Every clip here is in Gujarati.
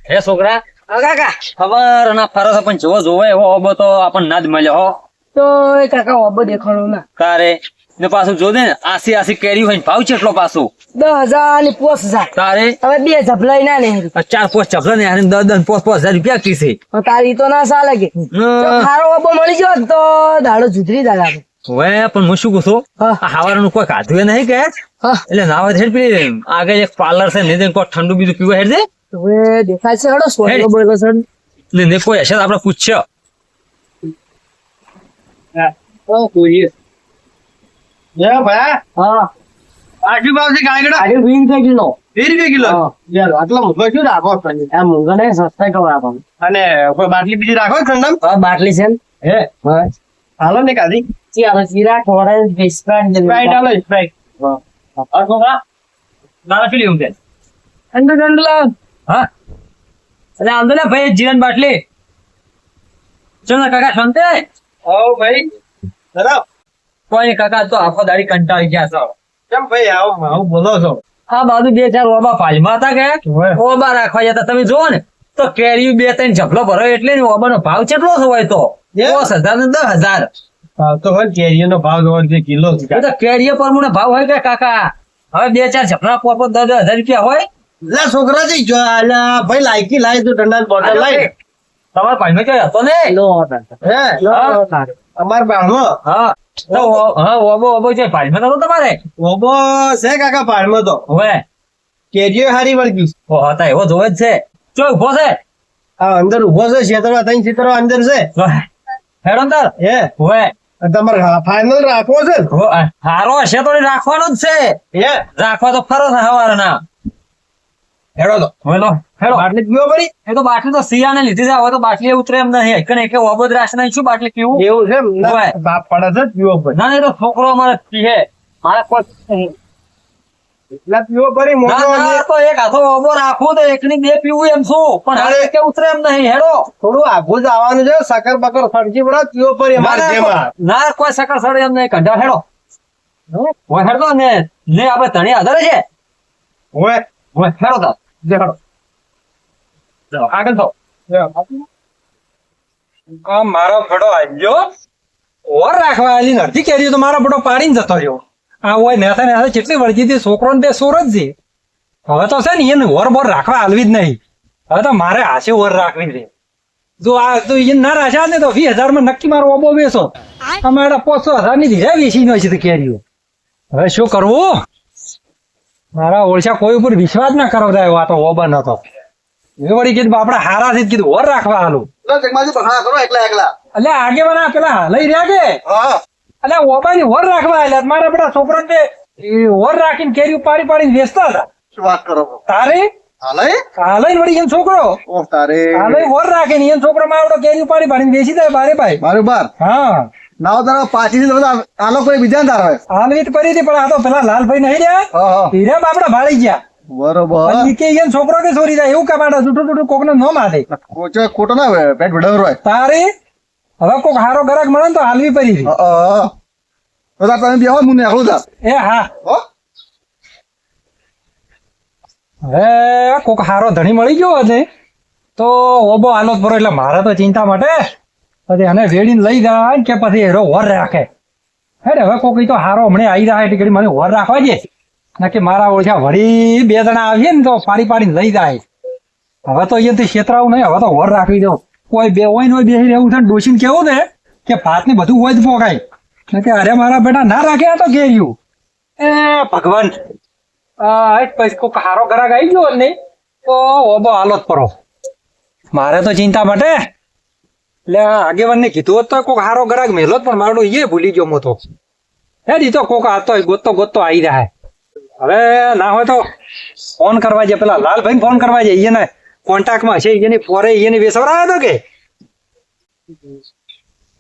હે છોકરા કાકા ખબર ના ફરસ પણ જોવો જોવે એવો ઓબો તો આપણને ના જ મળ્યો હો. તો એ કાકા ઓબો દેખાડો ના તારે ને પાછું જો દે ને આસી કેરી હોય ને ભાવ કેટલો પાછું 10,000 ને 5,000 તારે હવે બે ઝબલાઈ ના ને 4-5 ચપલા ને યાર 10,000 રૂપિયા કીસે તારી તો ના ચાલે કે જો ખારો ઓબો મળી ગયો તો દાડો જુદરી દાડા હવે પણ હું શું કહું છું આ હાવારનું કોઈ ખાધું નહીં કે એટલે નાવા હેડ પેલી આગળ એક પાર્લર છે ને કોઈ ઠંડુ બીજું પીવા હેડ દે હવે દેખાય છે હડો સોનો બોલો સર ને કોઈ હશે આપણે પૂછ્યો કોઈ ભાઈ હા આટલી ભાવ છે ગાયકડા આજે 20 કિલો 20 રૂપિયા કિલો યાર આટલા મોંઘા શું રાખો આ મોંઘા ને સસ્તા કવ આપો અને કોઈ બાટલી બીજી રાખો ઠંડમ હા બાટલી છે ને હે બસ હાલો ને કાદી ચીરા થોડા સ્પ્રાઇટ સ્પ્રાઇટ હાલો સ્પ્રાઇટ આ છોકરા દાદા પી લેવું છે ઠંડુ લાવ હા એટલે આંદો ને ભાઈ જીવન બાટલી ચલ ને કાકા શાંતિ આવો ભાઈ જરા કોઈ કાકા તો આખો દાડી કંટાળી ગયા છો કેમ ભાઈ આવો બોલો છો આ બાજુ 2-4 ઓબા પાલમાં હતા કે ઓબા રાખવા જતા તમે જોવો ને તો કેરી 2-3 ઝપલો ભરો એટલે ને ઓબાનો ભાવ કેટલો હોય તો 5,000 ને 10,000 ભાવ તો હોય કેરીનો ભાવ હોય છે કિલો એ તો કેરીએ પ્રમાણે ભાવ હોય કે કાકા હવે 2-4 ઝપલા 10,000 રૂપિયા હોય લા છોકરા જઈ જો આલા ભાઈ લાઈકી લાઈ તો ઠંડા બોટલ લાઈ તમારા ભાઈનો કઈ હતો ને હે અમાર બાળમાં હા તો હા ઓબો છે ભાઈમાં તો તમારે ઓબો છે કાકા પાડમાં તો હવે કેરીઓ હારી વળગી ઓ હતા એવો જોવે જ છે ચો ઉભો છે આ અંદર ઉભો છે ક્ષેત્રમાં ત્રણ ક્ષેત્રો અંદર છે હેડો અંદર હે હવે તમારે ફાઇનલ રાખવો છે હારો હશે તો રાખવાનો જ છે હે રાખવા તો ફરો છે હવારના હેડો તો હેલો હેડો બાટલી પીવો પડી એ તો બાટલી તો સિયાને લીધી છે હવે તો બાટલી ઉતરે એમ નહીં કને કે ઓબદ રાશ નહીં શું બાટલી પીવું એવું છે હોય. બાપ પડે છે પીવો પડે ના એ તો છોકરો અમારે પીહે મારે કોઈ એટલા પીવો પડી ના મોટો ના તો એક હાથો ઓબો રાખવું તો એકની બે પીવું એમ શું પણ હારે કે ઉતરે એમ નહીં હેડો થોડું આઘું જ આવવાનું છે સકર બકર ફરજી પડે પીવો પડી ના, અમારે જેમાં ના કોઈ સકર સડે એમ નહીં કંઢા હેડો હોય હેડો ને આપણે ધણી આધારે છે હોય હોય હેડો તાર દેખાડો આગળ થો આ મારો ફડો આવજો ઓર રાખવા આલી નથી કેરી તો મારો ફડો પાડીને જતો રહ્યો આ હોય નેથા નેથા કેટલી વળગી હતી છોકરો ને બે સોર જ છે હવે તો છે ને એને ઓર બોર રાખવા આલવી જ નહીં હવે તો મારે હાશે ઓર રાખવી છે જો આ તો એને ના રાખ્યા ને તો 20,000 માં નક્કી મારો ઓબો બેસો અમારા 500,000 ની ધીરે વેચી નો છે કેરીઓ હવે શું કરવું મારા ઓળશા કોઈ ઉપર વિશ્વાસ ના કરો જાય આ તો ઓબા નતો એ વળી કીધું આપડે હારા થી કીધું ઓર રાખવા હાલું એટલે આગેવાના પેલા લઈ રહ્યા કે એટલે ઓબાની ઓર રાખવા આલ્યા મારા બધા છોકરા ને ઓર રાખીને કેરી પાડી પાડીને વેચતા હતા શું વાત કરો છો? તારે હાલે? હાલે વળી એમ છોકરો ઓહ તારે. હાલે ઓર રાખે ને એમ છોકરો મારો કેરી પાડી પાડીને વેચી દે બારે ભાઈ બરોબર. હા નાવ તારા પાછી આલો કોઈ બીજા ને તારે. હાલવી તો કરી હતી પણ આ તો પેલા લાલભાઈ નહીં રહ્યા હા, હા. હીરા બાપડા ભાળી ગયા બરોબર. અને ઈ કે એમ છોકરો કે ચોરી જાય એવું કમાડે જૂઠું જૂઠું કોક નો માથે કોચો ખોટો ના હોય, પેટ વડાવર હોય. તારે હવે કોક હારો ગરાક મળે ને તો હાલવી પડી હતી તો તાર તમે બેહો હું નીકળું તાર. એ હા હો? હવે કોક હારો ધણી મળી ગયો હશે તો ઓબો હાલો પરો એટલે મારે તો ચિંતા માટે પછી આને વેડીને લઈ જાય કે પછી એરો વર રાખે હે હવે કોક ઈ તો હારો હમણાં આવી જાય એટલે મને વર રાખવા દે ના કે મારા ઓછા વળી 2 જણા આવીએ ને તો પાડી પાડીને લઈ જાય હવે તો અહીંયાથી છેતરાવું નહીં હવે તો વર રાખી દો કોઈ બે હોય ને બેસી રહેવું છે ડોસીને કેવું ને કે ભાત ને બધું હોય જ પોકાય કે અરે મારા બેટા ના રાખે આ તો ઘેર્યું એ ભગવાન પછી કોઈક હારો ગ્રાહક આવી ગયો ને તો ઓબો હાલો જ પરો મારે તો ચિંતા માટે એટલે આગેવાન ને કીધું હોત તો કોઈક હારો ગ્રાહક મેલો જ પણ મારો એ ભૂલી ગયો મો તો હે દી તો કોક આતો ગોતતો ગોતતો આવી રહ્યા હવે ના હોય તો ફોન કરવા જાય પેલા લાલભાઈ ફોન કરવા જાય એને કોન્ટેક્ટમાં છે એની ફોરે એની વેસવરા હતો કે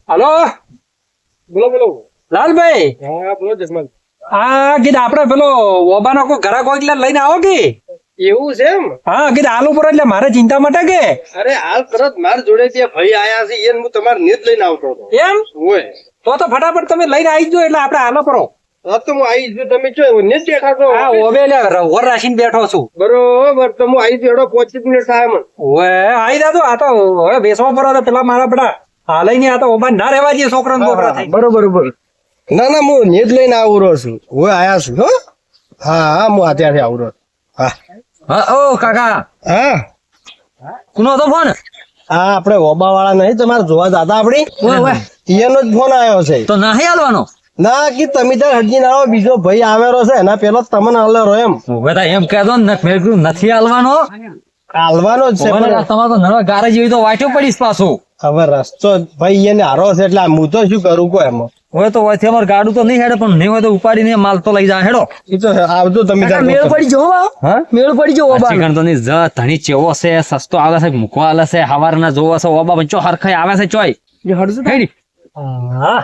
હાલો બોલો બોલો લાલભાઈ હા બોલો જસમલ હા કીધું આપડે પેલો ઓબાનો કોઈ ગ્રાહક હોય એટલે લઈને આવો કે એવું છે એમ? હા કીધું આલુ પર એટલે મારે ચિંતા માટે કે અરે હાલ તરત માર જોડે ત્યાં ભાઈ આયા છે એને હું તમારે નીત લઈને આવતો હતો. એમ હોય તો ફટાફટ તમે લઈને આવી જો એટલે આપડે હાલો પરો હા તો હું આવી છું, તમે ચો ને જ દેખાતો આ ઓબે લે વર રાખીને બેઠો છું. બરોબર, તો હું આવી છું, એડો 25 મિનિટ થાય મને. ઓવે આઈ દાદુ આ તો હવે બેસવા પર હતો પેલા મારા બેટા હાલે ની આ તો ઓબા ના રહેવા દે છોકરાને બોકરા થઈ. બરોબર. ના હું ને જ લઈને આવું રહ્યો છું, હું આયા છું. હો હા હું અત્યારથી આવું રહ્યો છું. હા હા ઓ કાકા હા કોનો હતો ફોન? હા આપણે ઓબા વાળા નહીં તમારે જોવા જાતા આપડી એનો જ ફોન આવ્યો છે. તો નાહી આલવાનો. ના કે તમે ત્યાં હજી ના આવો, બીજો ભાઈ આવેલો છે એના પેલો તમને હલેરો એમ હવે તો એમ કહેતો ને મેં કીધું નથી આલવાનો. હાલવાનો જ છે. હવે પણ તમારે તો નવા ગારે જેવી તો વાટ્યો પડીશ પાછું. હવે રસ્તો ભાઈ એને હારો છે એટલે હું તો શું કરું કો એમાં. હવે તો વચ્ચે અમારે ગાડું તો નહીં હેડે, પણ નહીં હોય તો ઉપાડીને માલ તો લઈ જા હેડો. એ તો આવજો તમે કાકા, ત્યાં મેળ તો. પડી જવો બાપ. હા મેળ પડી જવો બાપ. ચિકન તો ની જ ધણી ચેવો છે, સસ્તો આવે છે, મૂકવા આલે છે, હવારના જોવો છે, ઓબા બંચો હરખાઈ આવે છે ચોય. હેડી. હા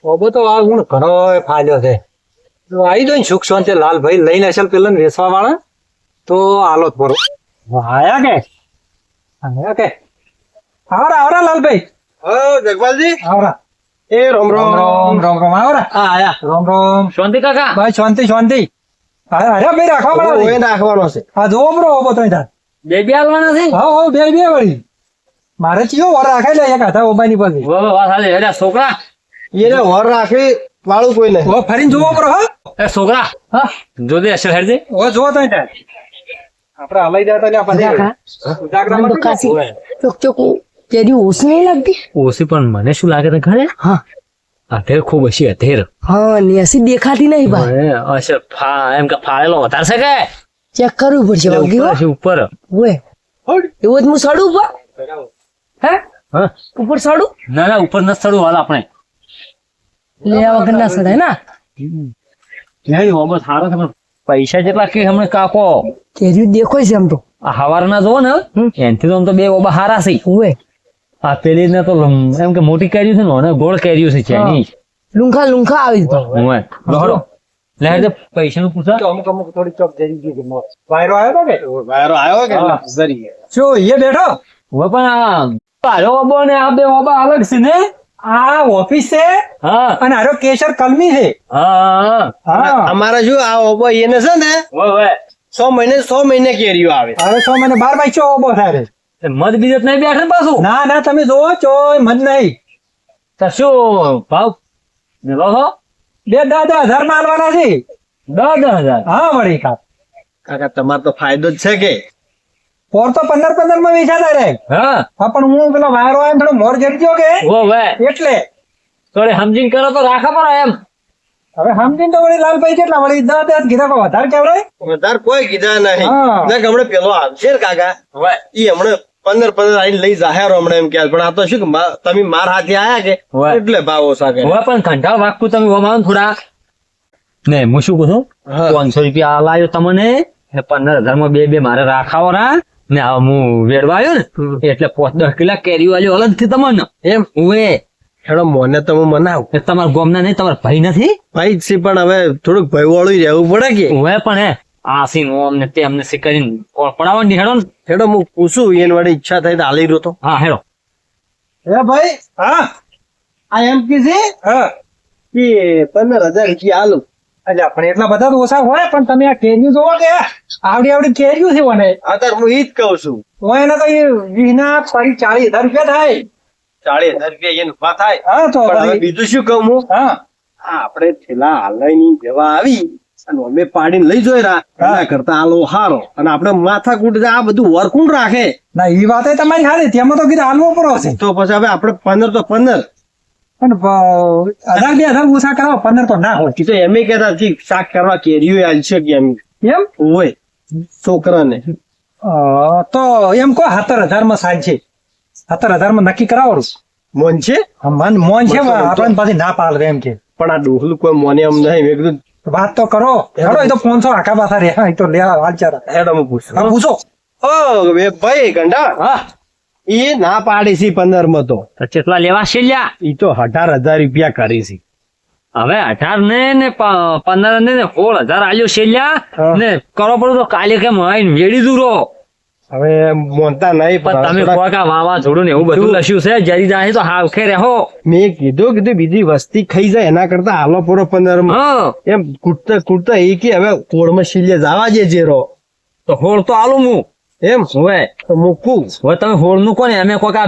ઓબો તો આ હું ઘણો ફાલ્યો છે. તો આવી દો ને સુખ શાંતિ લાલભાઈ લઈને અસલ પેલા વેચવા વાળા તો આલો જ પરો. આયા કે આવરા લાલભાઈ હા જગપાલજી આવરા. એ રોમ રામ રામ રામ રામ આવરા. આ આયા રામ રામ. શાંતિ કાકા. ભાઈ શાંતિ શાંતિ. અરે ભાઈ રાખવા ઓય મળે નાખવાનો છે. હા જો બ્રો ઓબો તો ત્યાં. બે આલવાના છે. હા હો બે વળી મારે ચિયો વર રાખે લે એક હાથા ઓબાની પાસે. વાત હાલે હેડા છોકરા. એને વર રાખી વાળું કોઈ નહીં. ઓ ફરીને જોવો બ્રો હા. એ છોકરા હા જો દે અસર હેડજે. ઓ જો તો ત્યાં આપણે હલાઈ જતા ને કાકા, ઉજાગરામાં મને તો ખાસી ચોક કેરી ઓછી નહીં લાગતી. ઓછી પણ મને શું લાગે છે ઘરે હા અથેર ખૂબ હશે અથેર. હા નેસી દેખાતી નહીં બા. અસર એમ કે ફાળેલો વધારે છે કે ચેક કરવું પડશે બાકી હો. ઉપર છે ઉપર. ઓય એવું જ હું સડું ઉપર. હે હા ઉપર સડું ના ઉપર ન ચડવું હાલ આપણે. લેવા વગર ના સડાય ના. નહીં હોબો સારો છે પણ પૈસા જેટલા કે હમણાં કાકો કેરી દેખાય છે આમ તો. આ હવારના જોવો ને એનથી તો આમ તો બે ઓબા હારા છે. ઓય આ પેલી ને તો એમ કે મોટી કેરીયું છે ને અને ગોળ કેરીયું છે ચાઇનીઝ. લુંખા આવી તો. ઓય લોહડો લે હેડ પૈસા નું પૂછા. અમુક થોડી ચોક જરી ગઈ છે મોર. વાયરો આવ્યો તો કે વાયરો આવ્યો કે હા. જરી શું એ બેઠો હવે પણ આ ઓબો ને આ બે ઓબા અલગ છે ને. આ ઓફિસ છે હા અને આરો કેસર કલમી છે. હા હા અમારે શું આ ઓબો એને છે ને ઓય 6 મહિને કેરીઓ આવે. હવે 100 મને 12 બાઈ ચો ઓબો થાય છે. મત બીજે નહીં બેઠે ને પાછું. ના તમે જોવો ચોય મત નહીં. તો શું ભાવ મેલો છો? 10,000 માં આલવાના છે. 10,000. હા વળી કાકા તમારે તો ફાયદો જ છે કે પોર તો 15 માં વેચાતા રે. હા હા પણ હું પેલો વાયરો આવ્યો થોડો મોર જડજો કે ઓવે એટલે થોડી સમજીને કરો તો રાખા પડે એમ. હવે સમજીને તો વળી લાલભાઈ કેટલા વળી 10 કીધા કો વધારે કેવડાય. વધારે કોઈ કીધા નહીં. હા. ના કે હમણાં પેલો આવશે ને કાકા ઓવે ઈ હમણાં 15 આઈને લઈ જાહેર હમણાં એમ કે પણ આ તો શું કે તમે માર હાથે આયા કે હોય. એટલે ભાવ ઓછા કરે. હવે પણ કંટાળ વાગતું તમે ઓમાં થોડા ને હું શું કહું છું હા. 500 રૂપિયા આલાયો તમને 15,000 માં બે મારે રાખાવો રા ને આ હું વેડવા આવ્યો ને એટલે 5-10 કિલો કેરીઓ આલ્યો અલગ થી તમને એમ ઓવે હેડો મોને તો હું મનાવું એ તમારા ગોમના નહીં તમારા ભાઈ નથી. ભાઈ જ છે પણ હવે થોડુંક ભય વાળું રહેવું પડે કે ઓવે પણ હે આ સીન ઓમ ને તેમને શીખરીને પડાવવા ની હેડો ને. હેડો હું પૂછું એને વળી ઈચ્છા થાય તો હાલી રહ્યો તો હા હેડો હે ભાઈ હા આ એમ કે છે હા કે 15,000 રૂપિયા હાલું. અલ્યા પણ એટલા બધા તો ઓછા હોય પણ તમે આ કેરીયું જોવો કે આવડી કેરીયું છે મને અત્યારે હું ઈ જ કઉ છું હોય એના તો એ વીના ફરી 40,000 રૂપિયા થાય. 40,000 રૂપિયા એને ઉભા થાય. હા તો પણ હવે પછી બીજું શું કહું હું હા આ આપણે છેલ્લા હાલની જેવા આવી અને અમે પાડીને લઈ જોઈ રહ્યા એના કરતા આલો હારો અને આપણે માથા કૂટ આ બધું વરકુંડ રાખે ના એ વાત તમારી સારી તેમાં તો કીધું હાલવો પડો છે તો પછી હવે આપણે 15 તો 15 પણ 1,000-2,000 ઓછા કરાવો 15 તો ના હોય ઈ તો એમ કહેતા હતી શાક કરવા કેરીઓ આલશે કે એમ એમ હોય છોકરાને તો એમ કહો 17,000 માં સાંજ છે 17,000 માં નક્કી કરાવો મોન છે મન મોન છે આપણને પછી ના પાડે એમ કે પણ આ ડોહલું કોઈ મોને એમ નહીં મેં કીધું વાત તો કરો હેડો એ તો 500 આખા પાછા રે એ તો લે હાલ ચારા હેડો હું પૂછું હા પૂછો ઓ ભાઈ ગંડા હા એ ના પાડી છે 15 માં તો તો કેટલા લેવા છે લ્યા? ઈ તો 18,000 રૂપિયા કરી છે હવે 18 ને 15 ને 16,000 આલ્યો છે લ્યા હા. ને કરો પડું તો કાલે કેમ આઈને વેડી દૂરો હવે મોનતા નહીં પણ તમે થોડાક- કોકા વાવાઝોડું ને એવું બધું લસ્યું છે જરી જાય તો હાવખે રહો. મેં કીધું બીજી વસ્તી ખાઈ જાય એના કરતા હાલો પૂરો 15 માં. હા એમ કૂટતા કૂટતા એ કે હવે કોળમાં શીલે જવા જે જેરો તો હોળ તો આલું હું એમ હવે તો મૂકું હવે તમે હોળ નું કોને અમે કોકા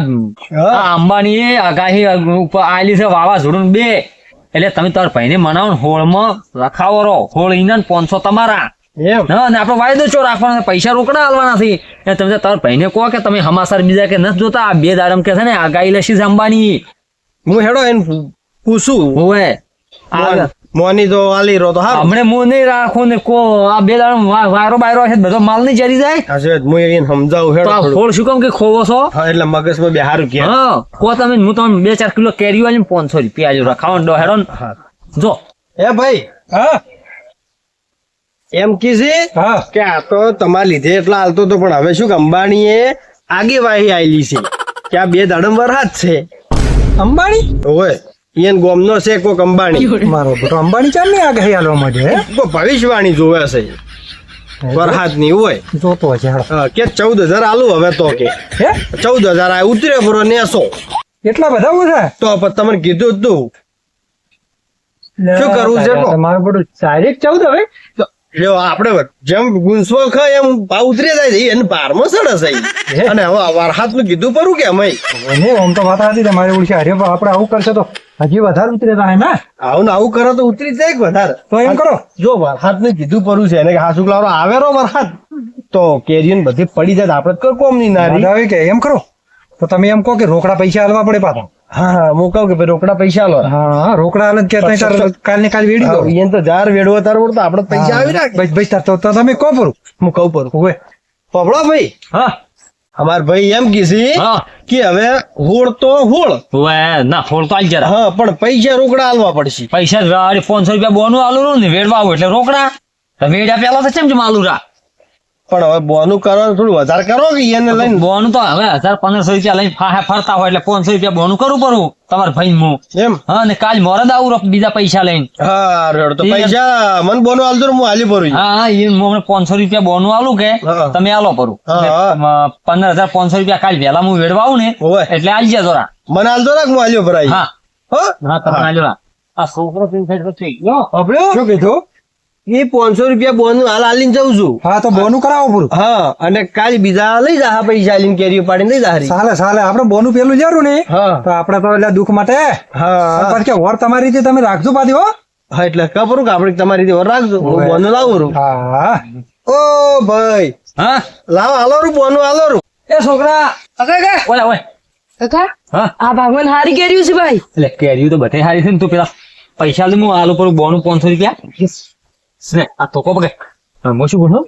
હા. અંબાની આગાહી ઉપર આયેલી છે વાવાઝોડું 2 એટલે તમે તાર ભાઈને મનાવો ને હોળમાં રખાવો રહો. હોળ ઈના ને 500 તમારા. એમ હા ને આપણો વાયદો ચો રાખવાનો છે, પૈસા રોકડા આલવાના છે. એટલે તમે તાર ભાઈને કહો કે તમે હમાસર બીજા કે નથી જોતા આ 2 દાડમ કે છે ને આગાહી લસી છે અંબાની. હું હેડો એને પૂછું હોવે આ મોની તો આલી રો તો હા હમણે મું નહીં રાખું ને કો આ 2 દાડમ વાયરો બાયરો છે બધો માલ નહીં જરી જાય હું એને સમજાવું તો હેડો આ થોડું. હોળ શું કામ કે ખોવો છો? હા એટલે મગજમાં બેહારું કે હા કો તમે હું તમને 2-4 કિલો કેરી આલીને 500 રૂપિયા આલ્યો રખાવો ને હેડો ને. હા. જો એ ભાઈ હા એમ કીધી હા કે આ તો તમારા લીધે એટલા હાલતો તો પણ હવે શું કે અંબાણીએ આગેવાહી આયેલી છે કે આ 2 દાડમ વરસાદ છે અંબાણી ઓય ઈયન ગોમનો છે કોક અંબાણી મારો બેટો અંબાણી ચાલની આગાહી હાલવા માંડે હે? કોઈ ભવિષ્યવાણી જોવે છે વરસાદની હોય જોતો હશે હાલો. હા, કે 14,000 આલુ હવે તો કે હે 14,000 આ ઉતરે બરો નેસો એટલા બધા ઓછા તો પછી તમને કીધું જ તું શું કરવું છે કહો? મારું બેટું ડાયરેક્ટ 14 હવે તો લ્યો આપણે જેમ ગુંસવો ખાય એમ ભાવ ઉતરી જાય છે એને પારમાં સડે છે ઈ. અને હવે વરસાદનું કીધું પરું કે અમે ને આમ તો વાત હતી તમારી ઓળખી અરે બા, આપણે આવું કરશે તો હજી વધારે ઉતરે થાય ને આવું ને આવું કરો તો ઉતરી જાય કે વધારે તો એમ કરો જો વરસાદનું કીધું પરું છે એને કે હાસુ લાવરો આવેરો વરસાદ તો કેરીઓ ને બધી પડી જાય તો આપણે તો કોમ નહીં નારી દાદા હવે કે એમ કરો તો તમે એમ કહો કે રોકડા પૈસા આલવા પડે પાછા હા હા હું કહું કે ભાઈ રોકડા પૈસા લો હા રોકડા આલે કે તઈ તાર કાલ ને કાલ વેડી દો એને તો જાર વેડવો તાર તો આપણે પૈસા આવી રાખે ભાઈ ભાઈ તાર તો તમે કહો પરું હું કહું પરું ઓવે પબડો ભાઈ હા અમાર ભાઈ એમ કીધી હા કે હવે હોળ તો હોળ હોવે ના હોળ તો આલ જરા હા પણ પૈસા રોકડા આલવા પડશે પૈસા જ અરે 500 રૂપિયા બોનું આલું ને વેડવા આવું એટલે રોકડા તો વેડ્યા પેલા તો કેમ આલુ રા પણ હવે બોનું કરો થોડું વધારે કરો કે એને લઈને બોનું તો હવે 1500 રૂપિયા લઈને ફાહે ફરતા હોય એટલે 500 રૂપિયા બોનું કરવું પડું તમારે ભાઈ હું એમ હા ને કાલ મોરદ આવું બીજા પૈસા લઈને હા રેડ તો પૈસા મને બોનું આલજો ને હું આલી ભરું હા હા એ હું હમણાં 500 રૂપિયા બોનું આલું કે હા. તમે આલો પરું હા, 15,500 રૂપિયા કાલ વહેલા હું વેડવા આવું ને ઓવે. એટલે આલી જાય જોરા મને આલજો રાખ હું આલ્યો ભરાઈ હા હા હા તમે આલ્યો રા. આ છોકરો પીને સાઈડ પર થઈ ગયો આપણો શું કીધું એ 500 રૂપિયા બોનું હાલ આલીને જઉં છું હા તો બોનું કરાવો પૂરું હા અને કાલ બીજા લઈ જા પૈસા આલીને કેરીઓ પાડીને લઈ જા હારી. ચાલે ચાલે આપણે બોનું પેલું જરૂર ને હા તો આપણે તો એટલે દુઃખ માટે હા પછી કે વર તમારી રીતે તમે રાખજો પાછી હો હા એટલે ખબર કે આપણે તમારી રીતે ઓર રાખજો હું બોનું લાવું છું. હા ઓ ભાઈ હા લાવો હાલો રૂ બોનું હાલો રૂ એ છોકરા ઓલા ઓય કાકા હા આ ભાગવાન હારી કેર્યું છે ભાઈ એટલે કેરીઓ તો બધે હારી છે ને તું પેલા પૈસા લે હું આલુ પર બોનું 500 રૂપિયા ને આ તો કો બગે હું શું બોલું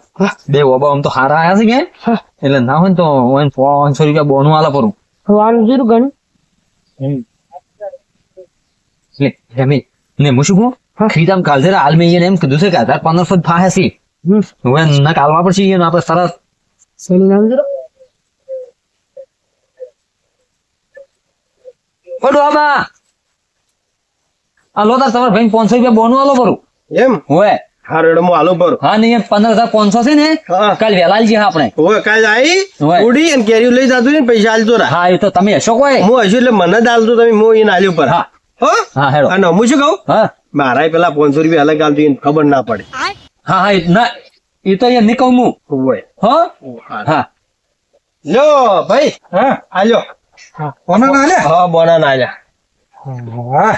બે ઓબા આમ તો હારા આયા છે કે એટલે ના હોય ને તો હું 500 રૂપિયા બોનું આલા પરું વાનું જરૂર ગણ લે જમી ને હું શું કહું ખીદામ કાલ જરા હાલ મેં એને એમ કીધું છે કે 1500 ફાહે છે હવે ના કાલવા પડશે એને આપણે સરસ સોનું નામ જરૂર પડો આમાં આ લો તાર તમારા ભાઈ 500 રૂપિયા બોનું આલો પરું એમ હોય હા રેડ હું હાલો ભરું હા ને 15,500 છે ને હા. કાલ વહેલા આલજે આપણે ઓય કાલ આવી ઓય. ઉડી અને કેરીઓ લઈ જાતું ને પૈસા આલજો રા હા એ તો તમે હશો કોઈ હું હશું એટલે મને જ આલજો તમે હું એને આલ્યો પર હા હો હા હેડો અને હું શું કહું હા મારા પેલા 500 રૂપિયા અલગ આલતી એને ખબર ના પડે હા હા ના એ તો એ નહીં કહું હું ઓય હો હા લ્યો ભાઈ હા આલ્યો કોના ના લે હા બોના ના આલ્યા હા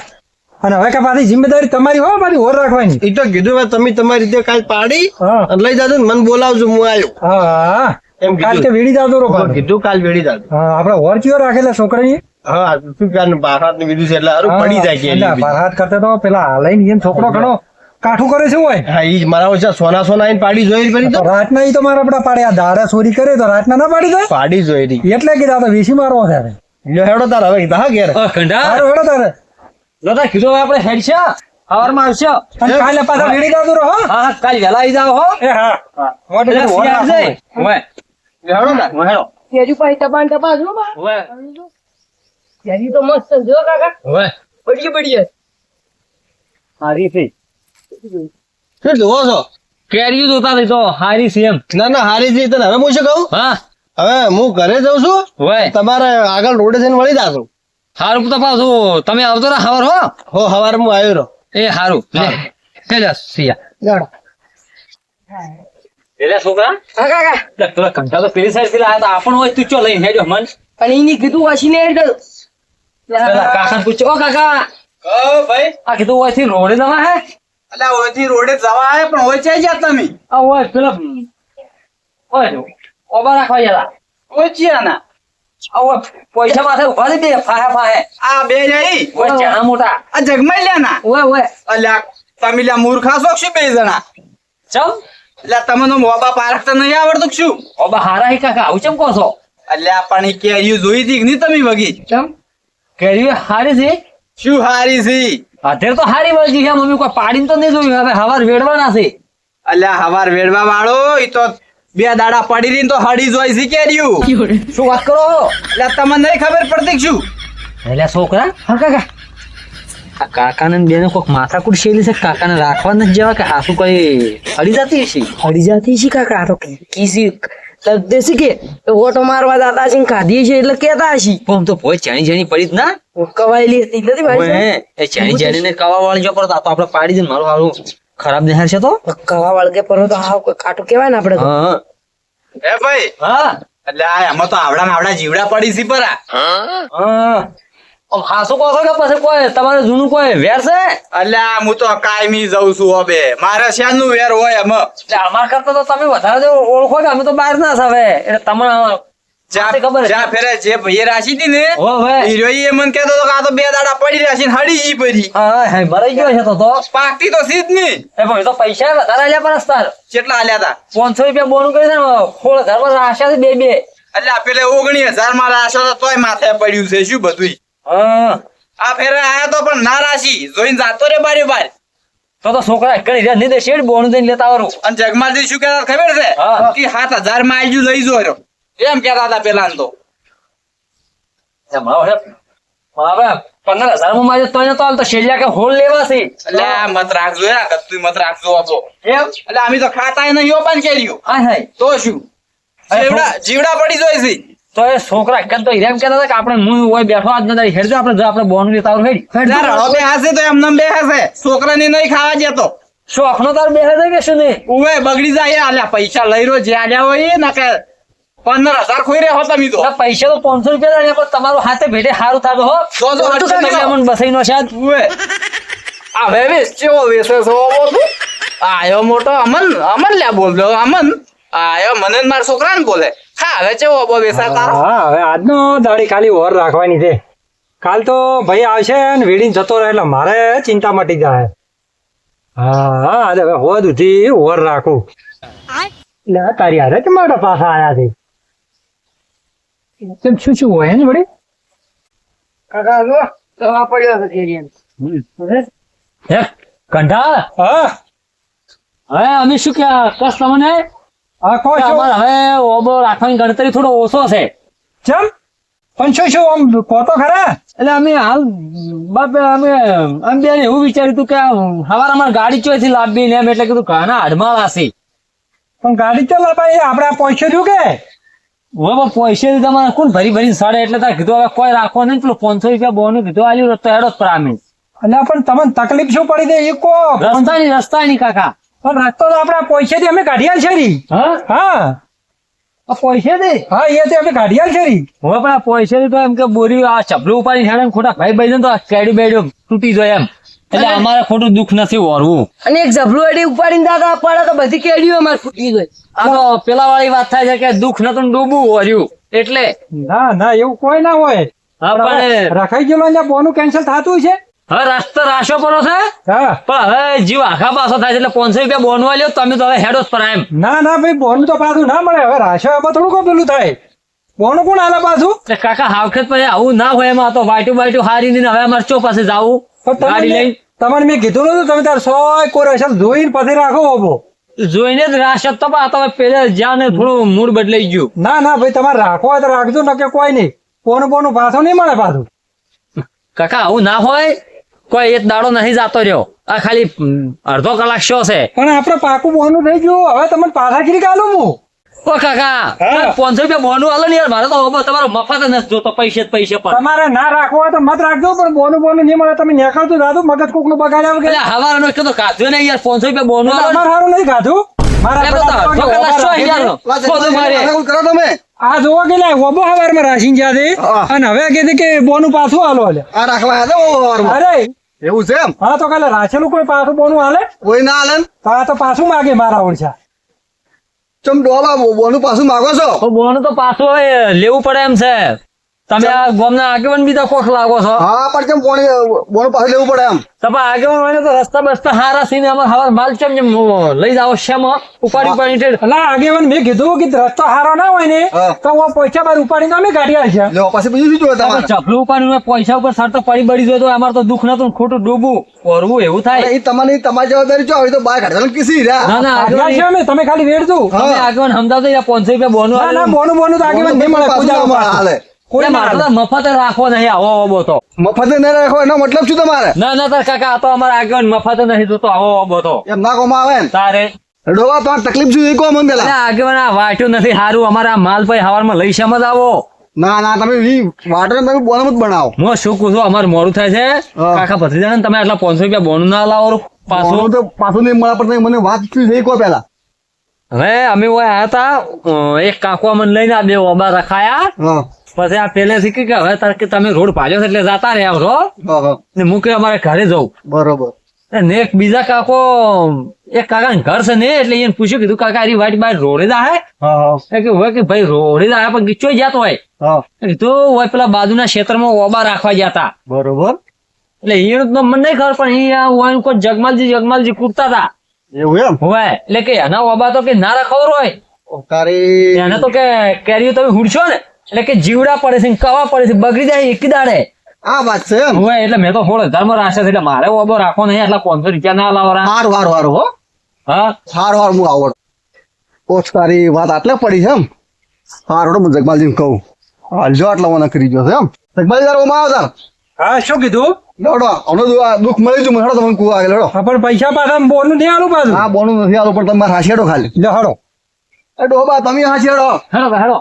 અને હવે કે પાછી જિમ્મેદારી તમારી હો પાછી ઓર રાખવાની એ તો કીધું હવે તમે તમારી રીતે કાલ પાડી હા અને લઈ જાજો ને મને બોલાવજો હું આવ્યો હા એમ કાલ કે કીધું વેડી જાતો રો હા, કીધું કાલ વેડી જાજો હા આપણે ઓર ચિયો રાખેલા છોકરાની હા શું કાલ બારાત ની વિધું છે એટલે હારું પડી જાય કે એટલે બરહાત કરતા તો પેલા હાલઈ એમ છોકરો ઘણો કાઠું કરે છે હોય હા ઈ જ મારા ઓછા સોના સોના આઈને પાડી જોઈ પડી તો તો રાતના ઈ તો મારા આપડા પાડ્યા દાડા ચોરી કરે તો રાતના ના પાડી દે પાડી જોઈ રહી એટલે કીધા તો વેસી મારવો છે હવે. લ્યો હેડો તાર હવે કીધા હા ઘેર કંડા સારું હેડો તારે દાદા કીધું હવે આપણે હેડ છે સવારમાં આવશે અને કાલે પાછા વેડી જાતો રહો હો. હા કાલ વહેલા આવી જાવ હો એ હા મોટે એટલે મોટે ઓર સિયાળ છે. રાખવું ઓય હેડો ના ઓય હેડો કેરી પાઈ ટપાન ટપા જો બા ઓય કેરી તો મસ્ત છે, જો કાકા ઓય બઢિયા બઢિયા હારી છે શું જોવો છો કેરીઓ જોતા રહી તો હારી છે એમ ના ના હારી જઈ તને હવે હું શું કહું હા હવે હું ઘરે જઉં છું હોય તમારે આગળ રોડે જઈને વળી જાશો હારું તો પાછું તમે આવતો રહો હવાર હો હવાર હું આવ્યો રહ્યો એ હારું લે લે સિયા લડો. એટલે છોકરા હા કાકા લે, પેલા કંટા તો પેલી સાઈડ થી લાયા તા આપણ હોય તું ચો લઈને હેડ્યો મન પણ એની કીધું વાંચીને હેડો. પેલા કાકા પૂછો ઓ કાકા ભાઈ આ કીધું હોય થી રોડે જવા હે એટલે ઓથી રોડે જવા આવે પણ હોય છે જ્યાં તમે આ હોય પેલા હોય ઓબા રાખવા જલા હોય છે ના આ હોય પૈસા માથે ઉભા દે ફાહે ફાહે આ બે જઈ હોય ચાના મોટા આ જગમાઈ લ્યા ના ઓય ઓય અલ્યા તમે લ્યા મૂર્ખા છો શું બે જણા ચમ એટલે તમને મોબા પારખતા નહીં આવડતું કે શું ઓબા હારા હી કાકા આવું ચમ કહો છો અલ્યા પણ એ કેરીઓ જોઈ હતી કે નહીં તમે વગી ચમ કેરી હારી છે શું હારી છે અત્યારે તો હારી વળગી છે મમ્મી કોઈ પાડીને તો નહીં જોયું હવે હવાર વેડવાના છે અલ્યા હવાર વેડવા વાળો એ તો બે દાડા પડી રહીને તો હળી જોઈ છે કેરીઓ શું વાત કરો એટલે તમને નહીં ખબર પડતી કે શું એટલે છોકરા હા કાકા આ કાકાને ને બેને કોક માથાકૂટ શેલી છે કાકાને રાખવા નથી જવા કે હાસુ કઈ અડી જતી હશે અડી જાતી છે કાકા. આ તો કીસી દેશી કે ઓટો મારવા દાદા છે ને ખાધી છે એટલે કેતા હશી. પણ આમ તો ભોય ચાણી ચાણી પડી જ ના કવાયેલી હતી નથી ભાઈ ઓય, એ ચાણી ચાણી ને કવા વાળી જો પર આ તો આપણે પાડી દે મારું હારું ખરાબ નિહાર છે તો કવા વળગે પર તો હા કોઈ કાટું કેવાય ને આપડે તો. હા હે ભાઈ હા એટલે આ એમાં તો આવડા આવડા જીવડા પડી છે પરા હા આમ હાસુ કહો છો કે પછી કોઈ તમારે જૂનું કોઈ વેર છે અલ્યા હું તો કાયમી જઉં છું હવે મારે શાનું વેર હોય એમ એટલે અમાર કરતા તો તમે વધારે જો ઓળખો કે અમે તો બહાર ના છે હવે એટલે તમને આથી ખબર છે. જ્યાં ફેરે જે ભાઈએ રાશી હતી ને હો ભાઈ ઈ રહ્યો ઈ મને કહેતો હતો કે આ તો બે દાડા પડી રહ્યા છે ને હળી ઈ પડી હા હા મરાઈ ગયો છે તો પાકતી તો સીધ નહીં એ ભાઈ તો પૈસા વધારે આલ્યા પરસ્તર કેટલા આલ્યા તા 500 રૂપિયા બોનું કરી દે ને ખોળ ઘર પર આશા છે બે એટલે આ પેલે 19,000 માં રાશો તો તોય માથે પડ્યું છે શું બધું હા આ ફેરે આયા તો પણ ના રાશી જોઈને જાતો રે બારે બાર તો છોકરા કરી રહ્યા નહીં દે શેડ બોનું દઈને લેતા આવરું અને જગમાલજી શું કહેતા હતા ખબર છે હા. કે 7,000 માં આયજુ લઈ જો રહ્યો એમ કહેતા હતા પેલા તો મારા 15,000 માં મારે તો તો હાલ તો શેલિયા કે હોલ લેવા છે એટલે આ મત રાખજો યાર કત્તું મત રાખજો આપો એમ એટલે અમે તો ખાતાય નહીં ઓપન કર્યું હા હા તો શું જીવડા પડી જોઈ છે તો એ છોકરા કેમ તો હિરેમ કહેતા હતા કે આપણે હું હોય બેઠો આજ નથી હેડજો આપણે બોનું લેતા આવરું હેડ રડો બે હશે તો એમને બે હશે છોકરાને નહીં ખાવા જતો શું આખનો તાર બે છે કે શું નહીં ઉવે બગડી જાય આલ્યા પૈસા લઈ રહ્યો જે આલ્યા હોય એ ના કે 15,000 ખોઈ રહ્યા હો તમે તો ના, પૈસા તો 500 રૂપિયા આલ્યા પણ તમારું હાથે ભેટે સારું થાતો હો જો જો તો તમે અમને બસાઈનો છે આજ. ઉવે આ હવે વેસ ચેવો વેસે સો બોલ આયો મોટો અમન લ્યા બોલજો અમન આયો મને માર છોકરાને બોલે હા હવે ચેવો બો વેસા તારો હા હવે આજનો દાડી ખાલી ઓર રાખવાની છે કાલ તો ભાઈ આવશે ને વેડીને જતો રહે એટલે મારે ચિંતા મટી જાય હા આજે હવે હોદ ઉધી ઓર રાખું એટલે આ તારી હારે કે મારા પાછા આયા છે કેમ શું હોય ને વળી કાકા જો દવા પડ્યો છે કેરીનો. હે કંઠા હા હવે અમે શું કે કસ તમને આ કહો છો અમારે હવે ઓબો રાખવાની ગણતરી થોડો ઓછો છે ચમ પણ શું આમ કહો તો ખરા એટલે અમે હાલ બાપ અમે બેન એવું વિચાર્યું હતું કે સવારે અમારે ગાડી ચોથી લાવવી ને એમ એટલે કીધું ઘણા હડમાળ હશે પણ ગાડી તો લાભાઈ આપણે પૈસા દઉં કે હવે પૈસા તમારે કોણ ભરી ભરી સાડે એટલે તારે કીધું હવે કોઈ રાખો નહીં પેલું 500 રૂપિયા બોનું કીધું આલ્યું તો હેડો જ પ્રામી એટલે પણ તમને તકલીફ શું પડી દે એ કહો રસ્તાની કાકા પણ રસ્તો તો આપણા પૈસાથી અમે કાઢી આલ છે રી. હા હા આ પૈસા દે હા એ તે અમે કાઢી આલ છે રી. હવે પણ આ પૈસા તો એમ કે બોરી આ ચપલું ઉપાડી હેડે ને ખોટા ભાઈ ભાઈ ને તો આ કેડી બેડી તૂટી જાય એમ એટલે અમારે ખોટું દુઃખ નથી વરવું અને એક જબલું અડી ઉપાડીને દાદા પડે તો બધી કેડીઓ અમારે ફૂટી ગઈ. આ તો પેલા વાળી વાત થાય છે કે દુઃખ નતું ડૂબવું વર્યું એટલે ના ના એવું કોઈ ના હોય હા પણ રખાઈ ગયેલો ને બોનું કેન્સલ થતું છે હવે રસ્તો રાશો પડો છે હા પણ હવે જીવ આખા પાછો થાય છે એટલે 500 રૂપિયા બોનવા લ્યો તમે તો હવે હેડો જ પર એમ ના ના ભાઈ બોનું તો પાછું ના મળે હવે રાશો એમાં થોડું કોઈ પેલું થાય બોનું કોણ આલે પાછું એટલે કાકા હાવખેત પછી આવું ના હોય એમાં તો વાટ્યું હારી ને હવે અમારે ચો પાસે જાવું પણ ગાડી લઈને તમને મેં કીધું નતું તમે તાર સોય કોઈ રસમ જોઈને પછી રાખો બાબો જોઈને જ રાશત તો પણ આ તો હવે પેલા જ્યાં ને થોડું મૂડ બદલાઈ ગયું ના ના ભાઈ તમારે રાખો હોય તો રાખજો ન કે કોઈ નહીં બોનું પાછું નહીં મળે પાછું કાકા આવું ના હોય કોઈ એક દાડો નહીં જાતો રહ્યો આ ખાલી અડધો કલાક શો છે પણ આપણે પાકું બોનું થઈ ગયું હવે તમને પાછા ખીરી કાલું હું ઓ કાકા હા. 500 રૂપિયા બોનું આલો ને યાર મારે તો હવે તમારો મફત જ નથી જોતો પૈસે જ પૈસે પણ તમારે ના રાખવો હોય તો મત રાખજો પણ બોનું નહીં મળે તમે નીકળતું જાદુ મગજ કોકનું બગાડ્યા વગર. એટલે હવારનો કીધું કાઢ્યો ને યાર 500 રૂપિયા બોનું આલો ને. અમારે સારું નહીં ખાધું મારા એ બધા બધા અડધો કલાક શું યાર ખોદું મારે. કરો તમે આ જોવા ગયેલા ઓબો હવારમાં રાશિન ગયા છે હા. અને હવે કીધું કે બોનું પાછું હાલો હાલે આ રાખવા આવ્યા અરે એવું છે એમ હા તો કાલે રાખેલું કોઈ પાછું બોનું હાલે કોઈ ના હાલે ને? તો આ તો પાછું માગે મારા ઓળશા ચમ ડોબા બોનું પાછું માગો છો તો બોનું તો પાછું હવે લેવું પડે એમ છે. તમે આ ગામના આગેવાન બીજા કોક લાગો છો. હા પણ કેમ બોનું પાછું લેવું પડે એમ તમે આગેવાન હોય ને તો રસ્તા બસ્તા હારા સીને અમાર હવાર માલ ચમ જેમ લઈ જાઓ શેમાં ઉપાડી એટલે આગેવાન મેં કીધું કે રસ્તો હારો ના હોય ને હા. તો હું પૈસા બાર ઉપાડીને અમે કાઢી આવીશું લો પાછી બીજું શું જોવે તમારે ચપલું ઉપાડીને પૈસા ઉપર સર તો પડી બળી જોઈએ તો અમારે તો દુઃખ નતું ને ખોટું ડૂબવું ઓરવું એવું થાય. એ તમારી જવાબદારી છો હવે તો બહાર કાઢવાનું કિસી રહ્યા ના ના કાઢી આગેવાન આવીશું અમે તમે ખાલી વેડજો તમે આગેવાન સમજાવતો યાર 500 રૂપિયા બોનું ના ના આલે. બોનું તો આગેવાન નહીં મળે પાછું પૂજા ના મળે, હાલે. કોઈ એટલે ના મારે તો હાલે. મફત જ રાખવો નહીં આવો આવો તો. મફતે ન રાખો એનો મતલબ શું તમારે ના ના તાર કાકા આ તો અમારે આગેવાન મફત જ નહીં જોતો આવો આવો તો. એમ ના કોમાં આવે ને તારે ડોબા તમારે તકલીફ શું એ કહો મને અરે પેલા આગેવાન આ વાટ્યું નથી હારું અમારે આ માલ ભાઈ હવારમાં લઈ શેમ જ આવો. ના ના તમે વાટર તમે બોનમ જ બનાવો હું શું કહું છું અમારે મોડું થાય છે હા. કાકા ભત્રીજા ને તમે આટલા 500 રૂપિયા બોનું ના લાવો પાછું. બોનું તો પાછું નહીં મળે પણ તમે મને વાત શું છે એ કહો પેલા હવે અમે ઓય આયા તા એક કાકો અમને લઈને આ બે ઓબા રખાયા હા પછી આ પેલેથી કે હવે તાર કે તમે રોડ પાડ્યો છે એટલે જાતા રહ્યા છો હા હા ને મૂકે અમારે ઘરે જવું. બરોબર ને એક બીજા કાકો એક કાકા ઘર છે ને એટલે એને પૂછ્યું કીધું કાકા આરી વાટ બાર રોડે જાહે હા હા એ કે હોય કે ભાઈ રોડે જાહે પણ ગીચો જાતો હોય હા કીધું હોય પેલા બાજુના ક્ષેત્રમાં ઓબા રાખવા જતા બરોબર એટલે એનું તો મને નહીં ખબર પણ અહીંયા હોય કોઈ જગમાલજી કૂદતા હતા એવું એમ હોય એટલે કે એના ઓબા તો કે ના રખાવ હોય તારી એને તો કે કેરીઓ તમે હુડશો ને એટલે કે જીવડા પડે છે ને કવા પડે છે બગડી જાય એક દાડે આ વાત છે એમ હોય એટલે મેં તો થોડો ધર્મ રાશે એટલે મારે ઓબો રાખવો નહીં એટલા 500 રૂપિયા ના લાવરા. હારું હારું હારું હો હા હારું હારું હું આવડ ઓછ તારી વાત આટલે પડી છે એમ હારું હું જગમાલજીને કહું હાલજો આટલા મને કરી ગયો છે એમ જગમાલજી તારો ઓમાં આવતા હા શું કીધું લડો હમણાં દુઃખ મળી ગયું મને હડો તમને કુવા આગળ લડો હા, પણ પૈસા પાછા બોનું નહીં આલું પાછું હા બોનું નથી આલું પણ તમે હાંસી હેડો ખાલી લે હડો એ ડોબા તમે હાંસી હેડો હેડો હેડો